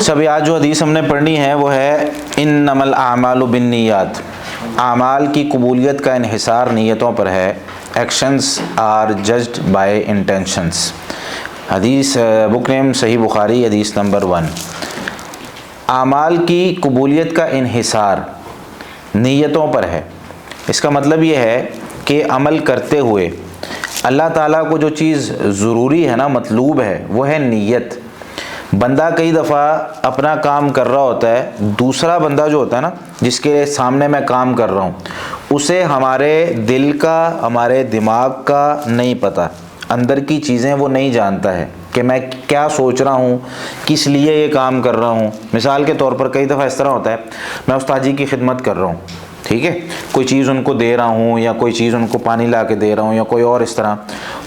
سب آج جو حدیث ہم نے پڑھنی ہے وہ ہے انما الاعمال بالنیات، اعمال کی قبولیت کا انحصار نیتوں پر ہے. Actions are judged by intentions. حدیث بک نیم صحیح بخاری، حدیث نمبر 1. اعمال کی قبولیت کا انحصار نیتوں پر ہے. اس کا مطلب یہ ہے کہ عمل کرتے ہوئے اللہ تعالیٰ کو جو چیز ضروری ہے نا، مطلوب ہے، وہ ہے نیت. بندہ کئی دفعہ اپنا کام کر رہا ہوتا ہے، دوسرا بندہ جو ہوتا ہے نا جس کے سامنے میں کام کر رہا ہوں، اسے ہمارے دل کا، ہمارے دماغ کا نہیں پتہ، اندر کی چیزیں وہ نہیں جانتا ہے کہ میں کیا سوچ رہا ہوں، کس لیے یہ کام کر رہا ہوں. مثال کے طور پر کئی دفعہ اس طرح ہوتا ہے، میں استاد جی کی خدمت کر رہا ہوں، ٹھیک ہے، کوئی چیز ان کو دے رہا ہوں یا کوئی چیز ان کو پانی لا کے دے رہا ہوں یا کوئی اور اس طرح.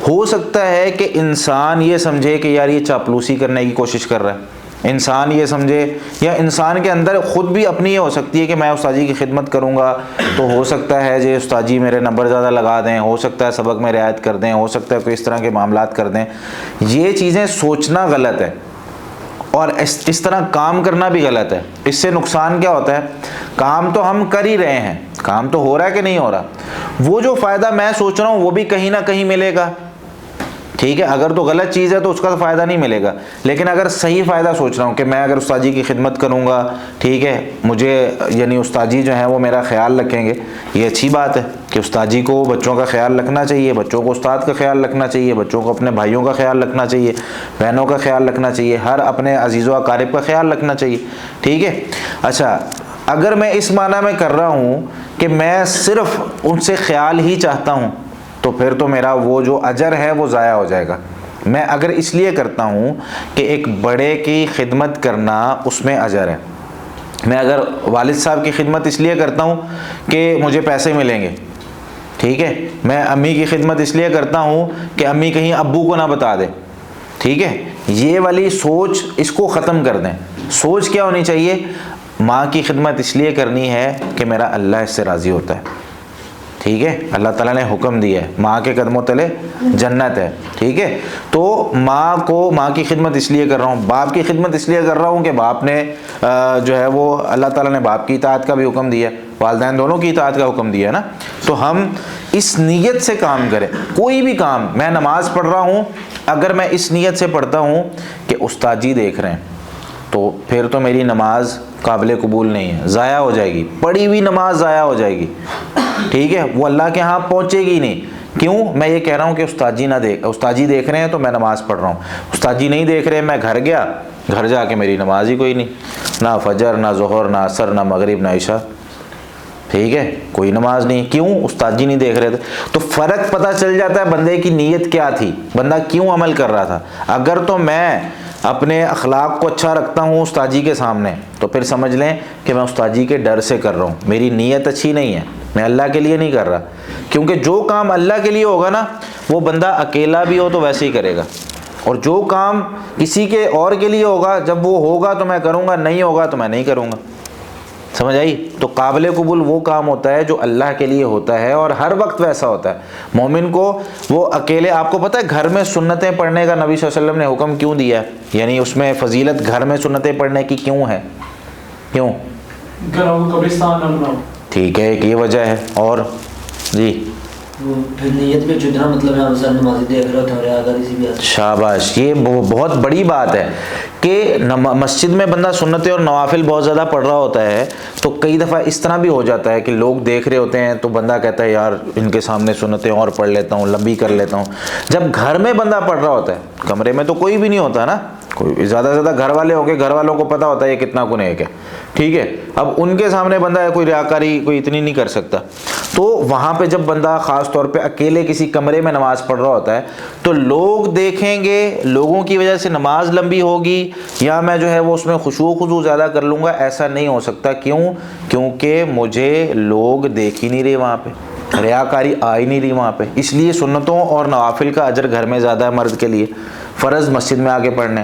ہو سکتا ہے کہ انسان یہ سمجھے کہ یار یہ چاپلوسی کرنے کی کوشش کر رہا ہے، انسان یہ سمجھے، یا انسان کے اندر خود بھی اپنی یہ ہو سکتی ہے کہ میں استاد جی کی خدمت کروں گا تو ہو سکتا ہے جی استاد جی میرے نمبر زیادہ لگا دیں، ہو سکتا ہے سبق میں رعایت کر دیں، ہو سکتا ہے کوئی اس طرح کے معاملات کر دیں. یہ چیزیں سوچنا غلط ہے اور اس طرح کام کرنا بھی غلط ہے. اس سے نقصان کیا ہوتا ہے؟ کام تو ہم کر ہی رہے ہیں، کام تو ہو رہا ہے کہ نہیں ہو رہا، وہ جو فائدہ میں سوچ رہا ہوں وہ بھی کہیں نہ کہیں ملے گا، ٹھیک ہے. اگر تو غلط چیز ہے تو اس کا تو فائدہ نہیں ملے گا، لیکن اگر صحیح فائدہ سوچ رہا ہوں کہ میں اگر استاد جی کی خدمت کروں گا، ٹھیک ہے، مجھے یعنی استاد جی جو ہیں وہ میرا خیال رکھیں گے، یہ اچھی بات ہے کہ استاد جی کو بچوں کا خیال رکھنا چاہیے، بچوں کو استاد کا خیال رکھنا چاہیے، بچوں کو اپنے بھائیوں کا خیال رکھنا چاہیے، بہنوں کا خیال رکھنا چاہیے، ہر اپنے عزیز و اقارب کا خیال رکھنا چاہیے، ٹھیک ہے. اچھا، اگر میں اس معنی میں کر رہا ہوں کہ میں صرف ان سے خیال ہی چاہتا ہوں تو پھر تو میرا وہ جو اجر ہے وہ ضائع ہو جائے گا. میں اگر اس لیے کرتا ہوں کہ ایک بڑے کی خدمت کرنا اس میں اجر ہے، میں اگر والد صاحب کی خدمت اس لیے کرتا ہوں کہ مجھے پیسے ملیں گے، ٹھیک ہے، میں امی کی خدمت اس لیے کرتا ہوں کہ امی کہیں ابو کو نہ بتا دے، ٹھیک ہے، یہ والی سوچ اس کو ختم کر دیں. سوچ کیا ہونی چاہیے؟ ماں کی خدمت اس لیے کرنی ہے کہ میرا اللہ اس سے راضی ہوتا ہے، ٹھیک ہے، اللہ تعالیٰ نے حکم دیا ہے، ماں کے قدموں تلے جنت ہے، ٹھیک ہے. تو ماں کی خدمت اس لیے کر رہا ہوں، باپ کی خدمت اس لیے کر رہا ہوں کہ باپ نے جو ہے وہ اللہ تعالیٰ نے باپ کی اطاعت کا بھی حکم دیا ہے، والدین دونوں کی اطاعت کا حکم دیا ہے نا. تو ہم اس نیت سے کام کریں. کوئی بھی کام، میں نماز پڑھ رہا ہوں، اگر میں اس نیت سے پڑھتا ہوں کہ استاد جی دیکھ رہے ہیں تو پھر تو میری نماز قابل قبول نہیں ہے، ضائع ہو جائے گی، پڑھی ہوئی نماز ضائع ہو جائے گی، ٹھیک ہے، وہ اللہ کے ہاں پہنچے گی نہیں. کیوں؟ میں یہ کہہ رہا ہوں کہ استاد جی دیکھ رہے ہیں تو میں نماز پڑھ رہا ہوں، استاد جی نہیں دیکھ رہے، میں گھر گیا، گھر جا کے میری نماز ہی کوئی نہیں، نہ فجر، نہ ظہر، نہ عصر، نہ مغرب، نہ عشاء، ٹھیک ہے، کوئی نماز نہیں. کیوں؟ استاد جی نہیں دیکھ رہے تھے. تو فرق پتہ چل جاتا ہے بندے کی نیت کیا تھی، بندہ کیوں عمل کر رہا تھا. اگر تو میں اپنے اخلاق کو اچھا رکھتا ہوں استاد جی کے سامنے تو پھر سمجھ لیں کہ میں استاد جی کے ڈر سے کر رہا ہوں، میری نیت اچھی نہیں ہے، میں اللہ کے لیے نہیں کر رہا. کیونکہ جو کام اللہ کے لیے ہوگا نا وہ بندہ اکیلا بھی ہو تو ویسے ہی کرے گا، اور جو کام کسی کے اور کے لیے ہوگا جب وہ ہوگا تو میں کروں گا، نہیں ہوگا تو میں نہیں کروں گا. سمجھ آئی؟ تو قابل قبول وہ کام ہوتا ہے جو اللہ کے لیے ہوتا ہے، اور ہر وقت ویسا ہوتا ہے. مومن کو وہ اکیلے، آپ کو پتہ ہے گھر میں سنتیں پڑھنے کا نبی صلی اللہ علیہ وسلم نے حکم کیوں دیا ہے؟ یعنی اس میں فضیلت گھر میں سنتیں پڑھنے کی کیوں ہے؟ کیوں؟ ٹھیک ہے، ایک یہ وجہ ہے. اور جی نیت میں جتنا مطلب ہے مثلا نماز دیکھ رہے ہوتے ہیں اگر کسی بھی شاباش، یہ بہت بڑی بات ہے کہ مسجد میں بندہ سنتیں اور نوافل بہت زیادہ پڑھ رہا ہوتا ہے تو کئی دفعہ اس طرح بھی ہو جاتا ہے کہ لوگ دیکھ رہے ہوتے ہیں تو بندہ کہتا ہے یار ان کے سامنے سنتیں اور پڑھ لیتا ہوں، لمبی کر لیتا ہوں. جب گھر میں بندہ پڑھ رہا ہوتا ہے، کمرے میں تو کوئی بھی نہیں ہوتا نا، کوئی زیادہ سے زیادہ گھر والے ہو گئے، گھر والوں کو پتہ ہوتا ہے یہ کتنا گنہگار ہے، ٹھیک ہے. اب ان کے سامنے بندہ کوئی ریاکاری کوئی اتنی نہیں کر سکتا. تو وہاں پہ جب بندہ خاص طور پہ اکیلے کسی کمرے میں نماز پڑھ رہا ہوتا ہے تو لوگ دیکھیں گے، لوگوں کی وجہ سے نماز لمبی ہوگی یا میں جو ہے وہ اس میں خشوع و خضوع زیادہ کر لوں گا، ایسا نہیں ہو سکتا. کیوں؟ کیونکہ مجھے لوگ دیکھ ہی نہیں رہے، وہاں پہ ریاکاری آ ہی نہیں رہی وہاں پہ. اس لیے سنتوں اور نوافل کا اجر گھر میں زیادہ ہے مرد کے لیے، فرض مسجد میں آ کے پڑھنے.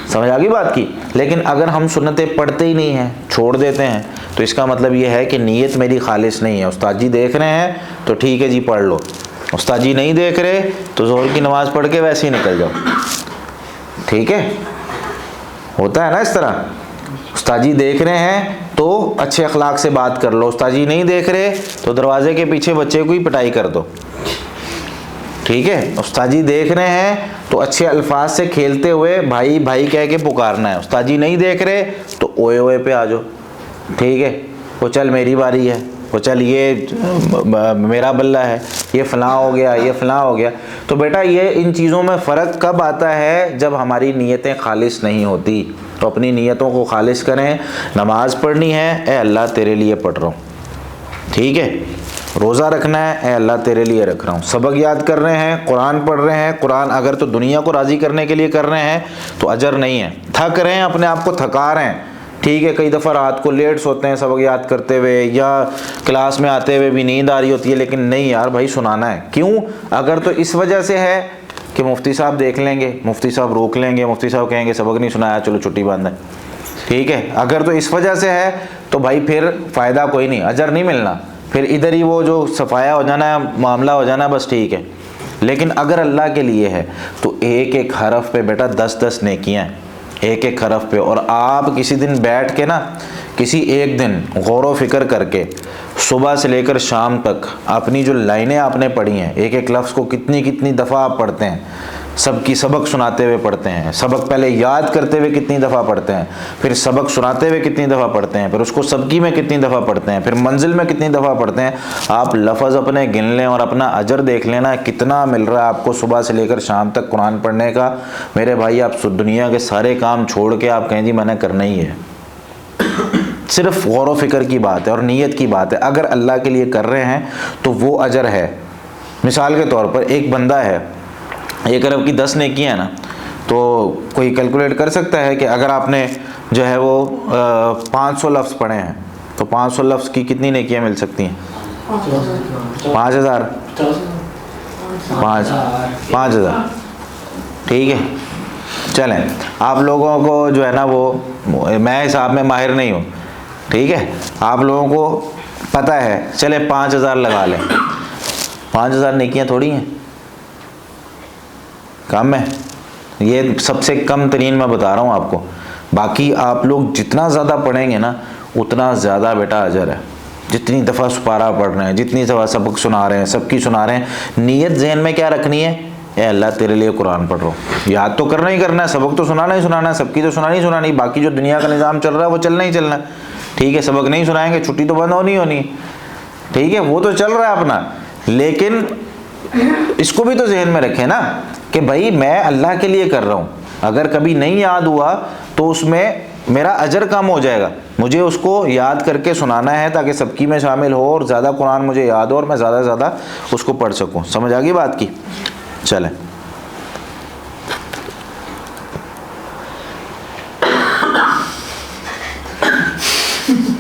سمجھ آ گئی بات کی؟ لیکن اگر ہم سنتیں پڑھتے ہی نہیں ہیں، چھوڑ دیتے ہیں، تو اس کا مطلب یہ ہے کہ نیت میری خالص نہیں ہے. استاد جی دیکھ رہے ہیں تو ٹھیک ہے جی پڑھ لو، استاد جی نہیں دیکھ رہے تو ظہر کی نماز پڑھ کے ویسے ہی نکل جاؤ، ٹھیک ہے. ہوتا ہے نا اس طرح. استاد جی دیکھ رہے ہیں تو اچھے اخلاق سے بات کر لو, استاد جی نہیں دیکھ رہے تو دروازے کے پیچھے بچے کو ہی پٹائی کر دو, ٹھیک ہے. استاد جی دیکھ رہے ہیں تو اچھے الفاظ سے کھیلتے ہوئے بھائی بھائی کہہ کے پکارنا ہے. استاد جی نہیں دیکھ رہے تو اوئے اوئے پہ آ جاؤ, ٹھیک ہے. وہ چل میری باری ہے, وہ چل یہ میرا بلہ ہے, یہ فلاں ہو گیا, یہ فلاں ہو گیا. تو بیٹا یہ ان چیزوں میں فرق کب آتا ہے؟ جب ہماری نیتیں خالص نہیں ہوتی. تو اپنی نیتوں کو خالص کریں. نماز پڑھنی ہے, اے اللہ تیرے لیے پڑھ رہا ہوں, ٹھیک ہے. روزہ رکھنا ہے, اے اللہ تیرے لیے رکھ رہا ہوں. سبق یاد کر رہے ہیں, قرآن پڑھ رہے ہیں. قرآن اگر تو دنیا کو راضی کرنے کے لیے کر رہے ہیں تو اجر نہیں ہے. تھک رہے ہیں, اپنے آپ کو تھکا رہے ہیں, ٹھیک ہے. کئی دفعہ رات کو لیٹ سوتے ہیں سبق یاد کرتے ہوئے, یا کلاس میں آتے ہوئے بھی نیند آ رہی ہوتی ہے, لیکن نہیں یار بھائی سنانا ہے. کیوں؟ اگر تو اس وجہ سے ہے کہ مفتی صاحب دیکھ لیں گے, مفتی صاحب روک لیں گے, مفتی صاحب کہیں گے سبق نہیں سنایا, چلو چھٹی باندھ ہے, ٹھیک ہے. اگر تو اس وجہ سے ہے تو بھائی پھر فائدہ کوئی نہیں, اجر نہیں ملنا. پھر ادھر ہی وہ جو صفایا ہو جانا ہے, معاملہ ہو جانا ہے, بس ٹھیک ہے. لیکن اگر اللہ کے لیے ہے تو ایک ایک حرف پہ بیٹا 10 نیکیاں, ایک ایک حرف پہ. اور آپ کسی دن بیٹھ کے نا, کسی ایک دن غور و فکر کر کے صبح سے لے کر شام تک اپنی جو لائنیں آپ نے پڑھی ہیں, ایک ایک لفظ کو کتنی دفعہ آپ پڑھتے ہیں, سب کی سبق سناتے ہوئے پڑھتے ہیں, سبق پہلے یاد کرتے ہوئے کتنی دفعہ پڑھتے ہیں, پھر سبق سناتے ہوئے کتنی دفعہ پڑھتے ہیں, پھر اس کو سبکی میں کتنی دفعہ پڑھتے ہیں, پھر منزل میں کتنی دفعہ پڑھتے ہیں. آپ لفظ اپنے گن لیں اور اپنا اجر دیکھ لینا کتنا مل رہا ہے آپ کو صبح سے لے کر شام تک قرآن پڑھنے کا. میرے بھائی آپ دنیا کے سارے کام چھوڑ کے آپ کہیں جی میں نے کرنا ہی ہے. صرف غور و فکر کی بات ہے اور نیت کی بات ہے. اگر اللہ کے لیے کر رہے ہیں تو وہ اجر ہے. مثال کے طور پر ایک بندہ ہے, 1 ارب کی 10 نیکیاں ہیں نا, تو کوئی کیلکولیٹ کر سکتا ہے کہ اگر آپ نے جو ہے وہ 500 لفظ پڑھے ہیں تو 500 لفظ کی کتنی نیکیاں مل سکتی ہیں؟ 5000. 5000, ٹھیک ہے. چلیں آپ لوگوں کو جو ہے نا وہ, میں حساب میں ماہر نہیں ہوں, ٹھیک ہے, آپ لوگوں کو پتہ ہے, چلے 5000 لگا لیں. 5000 نیکیاں تھوڑی ہیں, کم ہے. یہ سب سے کم ترین میں بتا رہا ہوں آپ کو. باقی آپ لوگ جتنا زیادہ پڑھیں گے نا اتنا زیادہ بیٹا اجر ہے. جتنی دفعہ سپارہ پڑھ رہے ہیں, جتنی دفعہ سبق سنا رہے ہیں, سب کی سنا رہے ہیں, نیت ذہن میں کیا رکھنی ہے؟ اے اللہ تیرے لیے قرآن پڑھ رہا ہوں. یاد تو کرنا ہی کرنا ہے, سبق تو سنانا ہی سنانا ہے, سب کی تو سنانی, باقی جو دنیا کا نظام چل رہا ہے وہ چلنا ہی چلنا ہے, ٹھیک ہے. سبق نہیں سنائیں گے چھٹی تو بند ہونی, ٹھیک ہے, وہ تو چل رہا ہے اپنا. لیکن اس کو بھی تو ذہن میں رکھیں نا کہ بھائی میں اللہ کے لیے کر رہا ہوں. اگر کبھی نہیں یاد ہوا تو اس میں میرا اجر کم ہو جائے گا. مجھے اس کو یاد کر کے سنانا ہے تاکہ سبکی میں شامل ہو اور زیادہ قرآن مجھے یاد ہو اور میں زیادہ سے زیادہ اس کو پڑھ سکوں. سمجھ آ گئی بات کی؟ چلیں.